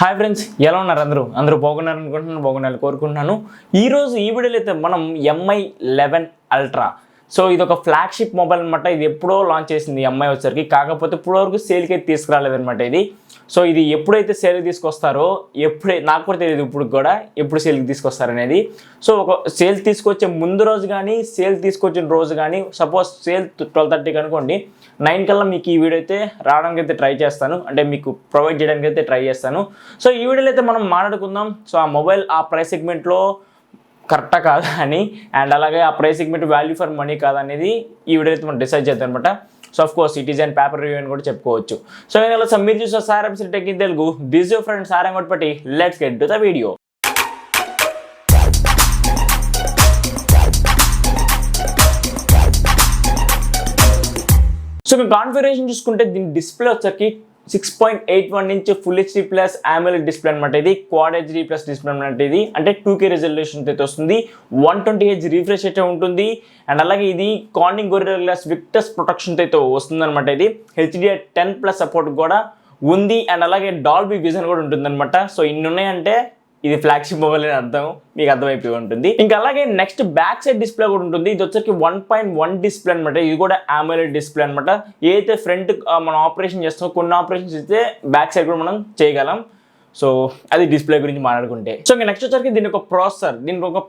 Hi friends, ఎలా ఉన్నారు? అందరూ బాగున్నారని కోరుకుంటున్నాను. ఈరోజు ఈ వీడియోలో అయితే మనం MI11 అల్ట్రా. సో ఇది ఒక ఫ్లాగ్షిప్ మొబైల్ అనమాట. ఇది ఎప్పుడో లాంచ్ చేసింది MI వచ్చరికి. కాకపోతే ఇప్పటివరకు సేల్కి అయితే తీసుకురాలేదనమాట ఇది. సో ఇది ఎప్పుడైతే సేల్కి తీసుకొస్తారో నాకు కూడా తెలియదు ఇప్పుడు కూడా ఎప్పుడు సేల్కి తీసుకొస్తారనేది. సో ఒక సేల్ తీసుకొచ్చే ముందు రోజు కానీ సేల్ తీసుకొచ్చిన రోజు కానీ, సపోజ్ సేల్ 12:30 అనుకోండి, 9 కల్లా మీకు ఈ వీడియో అయితే రావడానికి అయితే ట్రై చేస్తాను, అంటే మీకు ప్రొవైడ్ చేయడానికి అయితే ట్రై చేస్తాను. సో ఈ వీడియోలో అయితే మనం మాట్లాడుకుందాం. సో ఆ మొబైల్ ఆ ప్రైస్ సెగ్మెంట్లో కరెక్టా కాదా అని, అండ్ అలాగే ఆ price segment value for money కాదా అనేది ఈ వీడియో అయితే మనం డిసైడ్ చేద్దాం అనమాట. So of course it is and paper review అని కూడా చెప్పుకోవచ్చు. సో ఇలా మీరు చూసిన sairamcinetech in Telugu, this your friend సారం కొట్టుపట్టి. Let's get to the video. So configuration చూసుకుంటే దీని డిస్ప్లే వచ్చరికి 6.81 inch full HD plus AMOLED display అనమాట. ఇది క్వాడ్ హెచ్డీ ప్లస్ డిస్ప్లే అనమాట. ఇది అంటే 2K రెజల్యూషన్ అయితే వస్తుంది, 120Hz రిఫ్రెష్ అయితే ఉంటుంది. అండ్ అలాగే ఇది Corning Gorilla Glass Victus protection అయితే వస్తుంది అనమాట. ఇది HDR10+ సపోర్ట్ కూడా ఉంది, అండ్ అలాగే డాల్బీ విజన్ కూడా ఉంటుంది అనమాట. సో ఇన్ని ఉన్నాయంటే ఇది ఫ్లాగ్షిప్ మొబైల్ అని అర్థం, మీకు అర్థమైపోయి ఉంటుంది. ఇంకా అలాగే నెక్స్ట్ బ్యాక్ సైడ్ డిస్ప్లే కూడా ఉంటుంది. ఇది వచ్చరికి 1.1 డిస్ప్లే అనమాట. ఇది కూడా AMOLED డిస్ప్లే అనమాట. ఏదైతే ఫ్రంట్ మనం ఆపరేషన్ చేస్తామో కొన్ని ఆపరేషన్స్ అయితే బ్యాక్ సైడ్ కూడా మనం చేయగలం. సో అది డిస్ప్లే గురించి మాట్లాడుకుంటే. సో ఇంకా నెక్స్ట్ వచ్చరికి దీని ఒక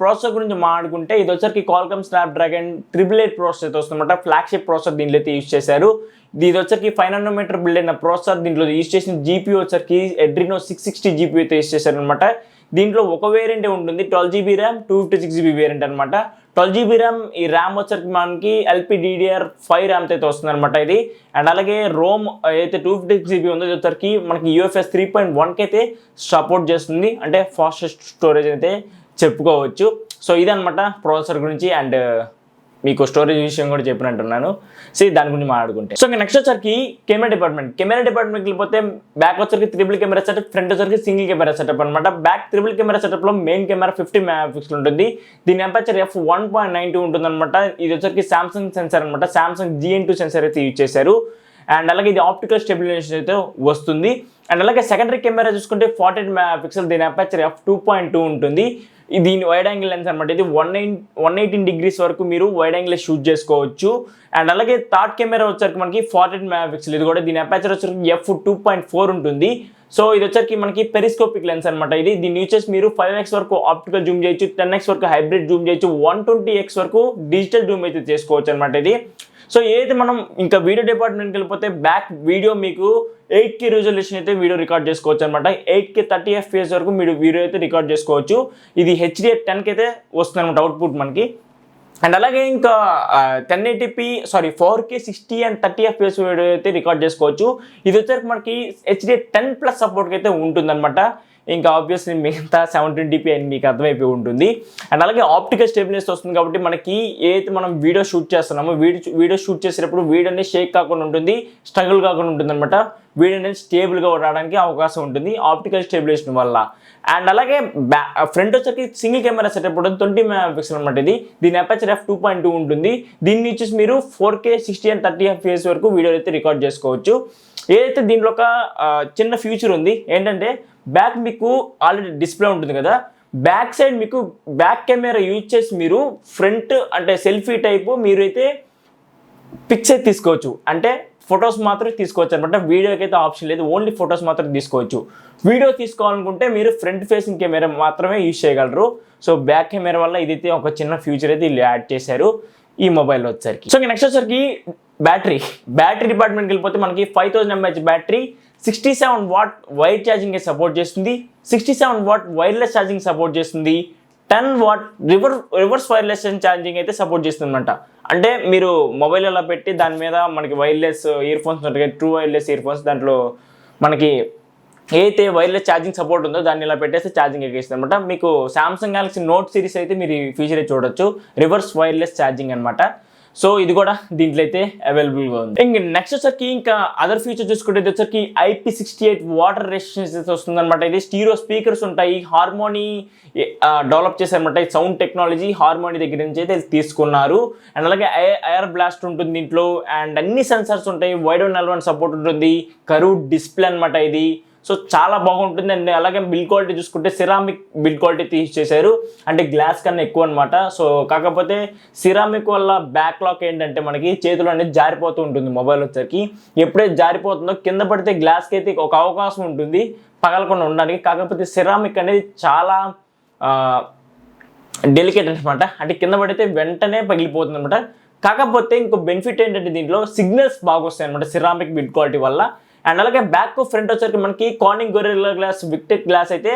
ప్రాసెసర్ గురించి మాట్లాడుకుంటే, ఇది వచ్చరికి Qualcomm Snapdragon 888 ప్రాసెసర్ అయితే వస్తుందన్నమాట. ఫ్లాగ్షిప్ ప్రాసెసర్ దీనిలో అయితే యూజ్ చేశారు. ఇది వచ్చరికి 5 nm బిల్డ్ అయిన ప్రాసెసర్. దీంట్లో యూజ్ చేసిన GPU వచ్చరికి Adreno 660 GPU అయితే యూజ్ చేశారు అనమాట. దీంట్లో ఒక వేరియంటే ఉంటుంది, 12GB ర్యామ్ 256GB వేరియంట్ అనమాట. 12GB ర్యామ్ ఈ ర్యామ్ వచ్చరికి మనకి LPDDR5 ర్యామ్తో అయితే వస్తుంది అనమాట ఇది. అండ్ అలాగే రోమ్ అయితే 256GB ఉందో ఇది వచ్చరికి మనకి UFS 3.1కి అయితే సపోర్ట్ చేస్తుంది, అంటే ఫాస్టెస్ట్ స్టోరేజ్ అయితే చెప్పుకోవచ్చు. సో ఇదనమాట ప్రాసెసర్ గురించి. అండ్ మీకు స్టోరేజ్ విషయం కూడా చెప్పినట్టున్నాను. సో దాని గురించి మాట్లాడుకుంటే, సో ఇంకా నెక్స్ట్ వచ్చరికి కెమెరా డిపార్ట్మెంట్కి వెళ్ళిపోతే, బ్యాక్ వచ్చరికి ట్రిపుల్ కెమెరా సెటప్, ఫ్రంట్ వచ్చరికి సింగిల్ కెమెరా సెటప్ అనమాట. బ్యాక్ ట్రిపుల్ కెమెరా సెటప్లో మెయిన్ కెమెరా 50 MP ఉంటుంది. దీని అపర్చర్ f1.92 ఉంటుంది అనమాట. ఇది వచ్చరికి సామ్సంగ్ సెన్సార్ అనమాట. సామ్సంగ్ GN2 సెన్సార్ అయితే యూజ్ చేశారు. అండ్ అలాగే ఇది ఆప్టికల్ స్టెబిలైజేషన్ అయితే వస్తుంది. అండ్ అలాగే సెకండరీ కెమెరా చూసుకుంటే 48 MP, దీని అపర్చర్ f2.2 ఉంటుంది. దీని వైడ్ యాంగిల్ లెన్స్ అనమాట. ఇది 118 degrees వరకు మీరు వైడ్ యాంగిల్ షూట్ చేసుకోవచ్చు. అండ్ అలాగే థర్డ్ కెమెరా వచ్చరికి మనకి 48 MP, ఇది కూడా దీని అపర్చర్ వచ్చరికి f2.4 ఉంటుంది. సో ఇది వచ్చరికి మనకి పెరిస్కోపిక్ లెన్స్ అనమాట. దీన్ని యూజ్ చేసి మీరు 5x వరకు ఆప్టికల్ జూమ్ చేయొచ్చు, 10x వరకు హైబ్రిడ్ జూమ్ చేయొచ్చు, 120x వరకు డిజిటల్ జూమ్ అయితే చేసుకోవచ్చు అనమాట ఇది. సో ఏదైతే మనం ఇంకా వీడియో డిపార్ట్మెంట్కి వెళ్ళిపోతే, బ్యాక్ వీడియో మీకు 8K రిజల్యూషన్ అయితే వీడియో రికార్డ్ చేసుకోవచ్చు అనమాట. 8K 30 FPS వరకు మీరు వీడియో అయితే రికార్డ్ చేసుకోవచ్చు. ఇది HDR10కి అయితే వస్తుంది అనమాట అవుట్పుట్ మనకి. అండ్ అలాగే ఇంకా 4K 60 and 30 FPS వీడియో అయితే రికార్డ్ చేసుకోవచ్చు. ఇది వచ్చేసరికి మనకి HDR10+ సపోర్ట్కి అయితే ఉంటుందన్నమాట. ఇంకా ఆబ్వియస్లీ మిగతా 720p అని మీకు అర్థమైపోయి ఉంటుంది. అండ్ అలాగే ఆప్టికల్ స్టెబిలిటీ వస్తుంది కాబట్టి మనకి ఏదైతే మనం వీడియో షూట్ చేస్తున్నామో, వీడియో షూట్ చేసేటప్పుడు వీడియో అనేది షేక్ కాకుండా ఉంటుంది, స్ట్రగుల్ కాకుండా ఉంటుంది అనమాట. వీడియో అనేది స్టేబుల్గా రావడానికి అవకాశం ఉంటుంది ఆప్టికల్ స్టెబిలైజేషన్ వల్ల. అండ్ అలాగే ఫ్రంట్ వచ్చరికి సింగిల్ కెమెరా సెటప్ ఉంటుంది, 20 MP అనమాట. దీని అపర్చర్ f2.2 ఉంటుంది. దీన్ని వచ్చేసి మీరు 4K 60 and 30 FPS వరకు వీడియో అయితే రికార్డ్ చేసుకోవచ్చు. ఏదైతే దీంట్లో ఒక చిన్న ఫ్యూచర్ ఉంది ఏంటంటే, బ్యాక్ మీకు ఆల్రెడీ డిస్ప్లే ఉంటుంది కదా, బ్యాక్ సైడ్ మీకు బ్యాక్ కెమెరా యూజ్ చేసి మీరు ఫ్రంట్ అంటే సెల్ఫీ టైపు మీరు అయితే పిక్స్ అయితే తీసుకోవచ్చు. అంటే ఫొటోస్ మాత్రమే తీసుకోవచ్చు అనమాట. వీడియోకి అయితే ఆప్షన్ లేదు, ఓన్లీ ఫొటోస్ మాత్రం తీసుకోవచ్చు. వీడియో తీసుకోవాలనుకుంటే మీరు ఫ్రంట్ ఫేసింగ్ కెమెరా మాత్రమే యూజ్ చేయగలరు. సో బ్యాక్ కెమెరా వల్ల ఇదైతే ఒక చిన్న ఫ్యూచర్ అయితే వీళ్ళు యాడ్ చేశారు ఈ మొబైల్లో వచ్చరికి. సో నెక్స్ట్ వచ్చరికి బ్యాటరీ డిపార్ట్మెంట్కి వెళ్ళిపోతే మనకి 5000 mAh battery, 67 watt wire charging support చేస్తుంది, 67 watt వైర్లెస్ ఛార్జింగ్ సపోర్ట్ చేస్తుంది, 10 watt రివర్స్ వైర్లెస్ ఛార్జింగ్ అయితే సపోర్ట్ చేస్తుంది అనమాట. అంటే మీరు మొబైల్ అలా పెట్టి దాని మీద మనకి వైర్లెస్ ఇయర్ ఫోన్స్ ఉంటాయి, ట్రూ వైర్లెస్ ఇయర్ ఫోన్స్, దాంట్లో మనకి ఏదైతే వైర్లెస్ ఛార్జింగ్ సపోర్ట్ ఉందో దాన్ని ఇలా పెట్టేస్తే ఛార్జింగ్ ఎక్కిస్తుంది అనమాట. మీకు సామ్సంగ్ గెలాక్సీ నోట్ సిరీస్ అయితే మీరు ఈ ఫీచర్ అయితే చూడొచ్చు, రివర్స్ వైర్లెస్ ఛార్జింగ్ అనమాట. సో ఇది కూడా దీంట్లో అయితే అవైలబుల్గా ఉంది. ఇంక నెక్స్ట్ వచ్చరికి ఇంకా అదర్ ఫీచర్ చూసుకుంటే ఇది వచ్చరికి IP68 వాటర్ రెసిస్టెన్స్ అయితే వస్తుంది అనమాట. ఇది స్టీరియో స్పీకర్స్ ఉంటాయి, హార్మోనీ డెవలప్ చేశారనమాట. ఈ సౌండ్ టెక్నాలజీ హార్మోనీ దగ్గర నుంచి అయితే తీసుకున్నారు. అండ్ అలాగే ఎయిర్ బ్లాస్ట్ ఉంటుంది దీంట్లో, అండ్ అన్ని సెన్సర్స్ ఉంటాయి, వైడ్ అండ్ L1 సపోర్ట్ ఉంటుంది, కర్వ్డ్ డిస్ప్లే అనమాట ఇది. సో చాలా బాగుంటుంది. అండ్ అలాగే బిల్డ్ క్వాలిటీ చూసుకుంటే సిరామిక్ బిల్డ్ క్వాలిటీ తీసేశారు, అంటే గ్లాస్ కన్నా ఎక్కువ అనమాట. సో కాకపోతే సిరామిక్ వల్ల బ్యాక్లాక్ ఏంటంటే మనకి చేతులు అనేది జారిపోతూ ఉంటుంది. మొబైల్ వచ్చేసరికి ఎప్పుడైతే జారిపోతుందో కింద పడితే గ్లాస్కి అయితే ఒక అవకాశం ఉంటుంది పగలకుండా ఉండడానికి. కాకపోతే సిరామిక్ అనేది చాలా డెలికేట్ అనమాట, అంటే కింద పడితే వెంటనే పగిలిపోతుంది అనమాట. కాకపోతే ఇంకో బెనిఫిట్ ఏంటంటే దీంట్లో సిగ్నల్స్ బాగా వస్తాయి అనమాట సిరామిక్ బిల్డ్ క్వాలిటీ వల్ల. అండ్ అలాగే బ్యాక్ ఫ్రంట్ వచ్చరికి మనకి కార్నింగ్ గొరిల్లా గ్లాస్ విక్టెక్ గ్లాస్ అయితే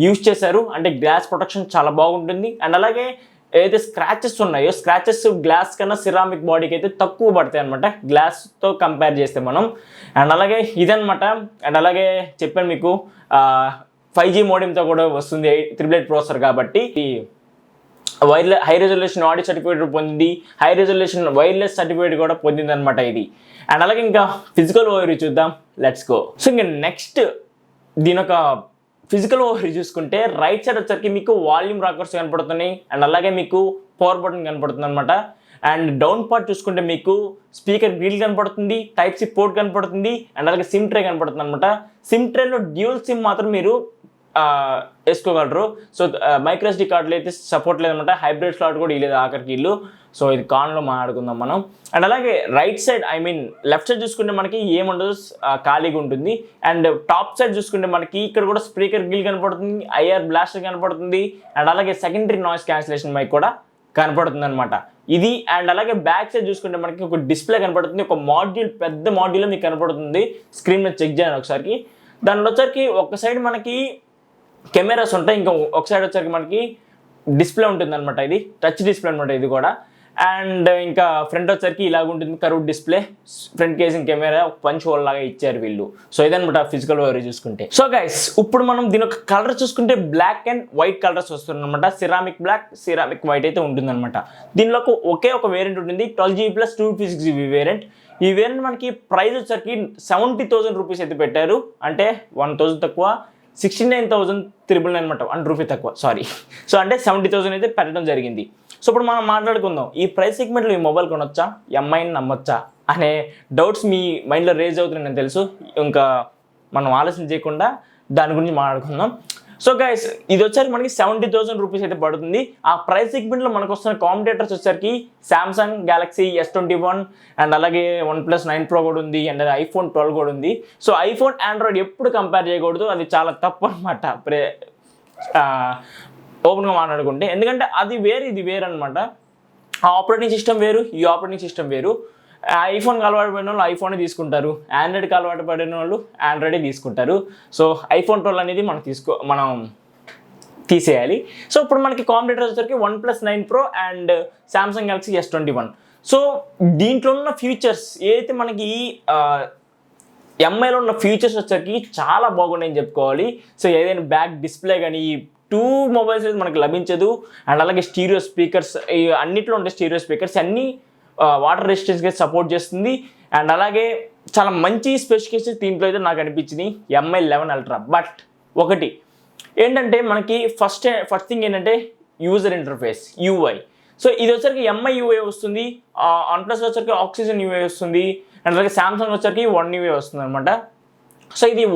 యూజ్ చేశారు, అంటే గ్లాస్ ప్రొటెక్షన్ చాలా బాగుంటుంది. అండ్ అలాగే ఏదైతే స్క్రాచెస్ ఉన్నాయో స్క్రాచెస్ గ్లాస్ కన్నా సిరామిక్ బాడీకి అయితే తక్కువ పడతాయి అనమాట గ్లాస్తో కంపేర్ చేస్తే మనం. అండ్ అలాగే ఇదనమాట. అండ్ అలాగే చెప్పాను మీకు 5G మోడెంతో కూడా వస్తుంది 888 ప్రాసెసర్ కాబట్టి. హై రెజల్యూషన్ ఆడియో సర్టిఫికేట్ పొందింది, హై రెజల్యూషన్ వైర్లెస్ సర్టిఫికేట్ కూడా పొందింది అనమాట ఇది. అండ్ అలాగే ఇంకా ఫిజికల్ ఓవర్ చూద్దాం, లెట్స్ గో. సో ఇంకా నెక్స్ట్ దీని ఒక ఫిజికల్ ఓవర్ చూసుకుంటే రైట్ సైడ్ వచ్చరికి మీకు వాల్యూమ్ రాకర్స్ కనపడుతున్నాయి, అండ్ అలాగే మీకు పవర్ బటన్ కనపడుతుంది అనమాట. అండ్ డౌన్ పార్ట్ చూసుకుంటే మీకు స్పీకర్ గ్రిల్ కనపడుతుంది, టైప్ సి పోర్ట్ కనపడుతుంది, అండ్ అలాగే సిమ్ ట్రే కనపడుతుంది అనమాట. సిమ్ ట్రేలో డ్యూయల్ సిమ్ మాత్రం మీరు వేసుకోగలరు. సో మైక్రో SD కార్డులు అయితే సపోర్ట్ లేదనమాట, హైబ్రిడ్ స్లాట్ కూడా ఇవ్వలేదు ఆఖరికి ఇల్లు. సో ఇది కాన్లో మాట్లాడుకుందాం మనం. అండ్ అలాగే రైట్ సైడ్ లెఫ్ట్ సైడ్ చూసుకుంటే మనకి ఏముండదు, ఖాళీగా ఉంటుంది. అండ్ టాప్ సైడ్ చూసుకుంటే మనకి ఇక్కడ కూడా స్పీకర్ గిల్ కనపడుతుంది, IR బ్లాస్టర్ కనపడుతుంది, అండ్ అలాగే సెకండరీ నాయిస్ క్యాన్సిలేషన్ మైక్ కూడా కనపడుతుంది అనమాట ఇది. అండ్ అలాగే బ్యాక్ సైడ్ చూసుకుంటే మనకి ఒక డిస్ప్లే కనపడుతుంది, ఒక మాడ్యూల్ పెద్ద మాడ్యూల్ మీకు కనపడుతుంది. స్క్రీన్ మీద చెక్ చేయండి ఒకసారికి. దానిలో వచ్చరికి ఒక సైడ్ మనకి కెమెరాస్ ఉంటాయి, ఇంకా ఒక సైడ్ వచ్చరికి మనకి డిస్ప్లే ఉంటుంది అనమాట. ఇది టచ్ డిస్ప్లే అనమాట ఇది కూడా. అండ్ ఇంకా ఫ్రంట్ వచ్చరికి ఇలాగ ఉంటుంది, curve display, front casing camera, ఒక పంచ్ హోల్ లాగా ఇచ్చారు వీళ్ళు. సో ఇదనమాట ఫిజికల్ ఓవర్ చూసుకుంటే. సో గైస్ ఇప్పుడు మనం దీని ఒక కలర్ చూసుకుంటే బ్లాక్ అండ్ వైట్ కలర్స్ వస్తుందన్నమాట. సిరామిక్ బ్లాక్, సిరామిక్ వైట్ అయితే ఉంటుందన్నమాట. దీనిలో ఒకే ఒక వేరియంట్ ఉంటుంది, 12GB + 256GB వేరియంట్. ఈ వేరియంట్ మనకి ప్రైస్ వచ్చరికి 70,000 రూపీస్ అయితే పెట్టారు, అంటే 1,000 తక్కువ, 69,999 అనమాట, 1 రూపీ తక్కువ, సారీ. సో అంటే 70,000 అయితే పెట్టడం జరిగింది. సో ఇప్పుడు మనం మాట్లాడుకుందాం, ఈ ప్రైస్ సెగ్మెంట్లో ఈ మొబైల్ కొనొచ్చా, ఎంఐని నమ్మొచ్చా అనే డౌట్స్ మీ మైండ్లో రేజ్ అవుతున్నాయి నాకు తెలుసు. ఇంకా మనం ఆలోచన చేయకుండా దాని గురించి మాట్లాడుకుందాం. సో గైస్ ఇది వచ్చరికి మనకి 70,000 రూపీస్ అయితే పడుతుంది. ఆ ప్రైస్ సెగ్మెంట్లో మనకు వస్తున్న కాంపిటేటర్స్ వచ్చరికి సామ్సంగ్ గెలాక్సీ S21 అండ్ అలాగే OnePlus 9 Pro కూడా ఉంది, అండ్ iPhone 12 కూడా ఉంది. సో ఐఫోన్ ఆండ్రాయిడ్ ఎప్పుడు కంపేర్ చేయకూడదు, అది చాలా తప్పు అనమాట ఓపెన్గా మాట్లాడుకుంటే. ఎందుకంటే అది వేరు ఇది వేరు అనమాట. ఆ ఆపరేటింగ్ సిస్టమ్ వేరు, ఈ ఆపరేటింగ్ సిస్టమ్ వేరు. ఐఫోన్కి అలవాటు పడిన వాళ్ళు ఐఫోనే తీసుకుంటారు, ఆండ్రాయిడ్కి అలవాటు పడిన వాళ్ళు ఆండ్రాయిడే తీసుకుంటారు. సో iPhone 12 అనేది మనం తీసేయాలి. సో ఇప్పుడు మనకి కాంపిటేటర్స్ వచ్చరికి OnePlus 9 Pro and Samsung Galaxy S21. So దీంట్లో ఉన్న ఫీచర్స్ ఏదైతే మనకి ఎంఐలో ఉన్న ఫీచర్స్ వచ్చరికి చాలా బాగున్నాయని చెప్పుకోవాలి. సో ఏదైనా బ్యాక్ డిస్ప్లే కానీ 2 మొబైల్స్ అయితే మనకు లభించదు. అండ్ అలాగే స్టీరియో స్పీకర్స్, అన్నిట్లో ఉండే స్టీరియో స్పీకర్స్ అన్నీ వాటర్ రెసిస్టెన్స్కి సపోర్ట్ చేస్తుంది. అండ్ అలాగే చాలా మంచి స్పెసిఫికేషన్స్ దీంట్లో అయితే నాకు అనిపించింది MI 11 Ultra. బట్ ఒకటి ఏంటంటే మనకి ఫస్ట్ థింగ్ ఏంటంటే యూజర్ ఇంటర్ఫేస్ UI. సో ఇది వచ్చరికి MI UI వస్తుంది, OnePlus వచ్చరికి ఆక్సిజన్ UI వస్తుంది, అండ్ అలాగే సామ్సంగ్ వచ్చరికి One UI వస్తుంది అనమాట. సో ఇది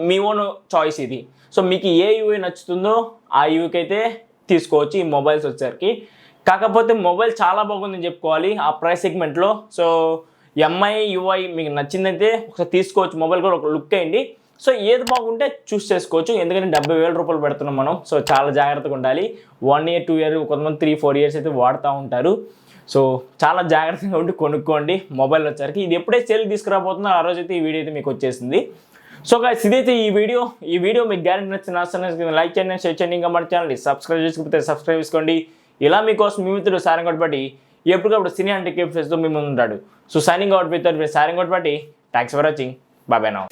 మీ ఓన్ చాయిస్ ఇది. సో మీకు ఏ UI నచ్చుతుందో ఆ యూకి అయితే తీసుకోవచ్చు ఈ మొబైల్స్ వచ్చరికి. కాకపోతే మొబైల్ చాలా బాగుందని చెప్పుకోవాలి ఆ ప్రైస్ సెగ్మెంట్లో. సో MI UI మీకు నచ్చిందైతే ఒకసారి తీసుకోవచ్చు, మొబైల్ కూడా ఒక లుక్ అయ్యింది. సో ఏది బాగుంటే చూస్ చేసుకోవచ్చు, ఎందుకంటే 70,000 రూపాయలు పెడుతున్నాం మనం. సో చాలా జాగ్రత్తగా ఉండాలి. 1 year 2 year కొంతమంది 3-4 years అయితే వాడుతూ ఉంటారు. సో చాలా జాగ్రత్తగా ఉండి కొనుక్కోండి మొబైల్ వచ్చరికి. ఇది ఎప్పుడైతే సేల్ తీసుకురాబోతుందో ఆ రోజు అయితే ఈ వీడియో అయితే మీకు వచ్చేసింది. సో గైస్ ఇదైతే ఈ వీడియో మీకు గ్యారెంటీ నచ్చిన లైక్ చేయండి, షేర్ చేయండి, ఇంకా మన ఛానల్ని సబ్స్క్రైబ్ చేసుకుంటే సబ్స్క్రైబ్ చేసుకోండి. ఇలా మీకోసం మీ మిత్రుడు సారంగౌట్ బట్టి ఎప్పటికప్పుడు Cine&Tech ఫేస్తో మీ ముందు ఉంటాడు. సో సైనింగ్ అవుట్ విత్ సారంగౌట్ బట్టి. Thanks for watching, bye now.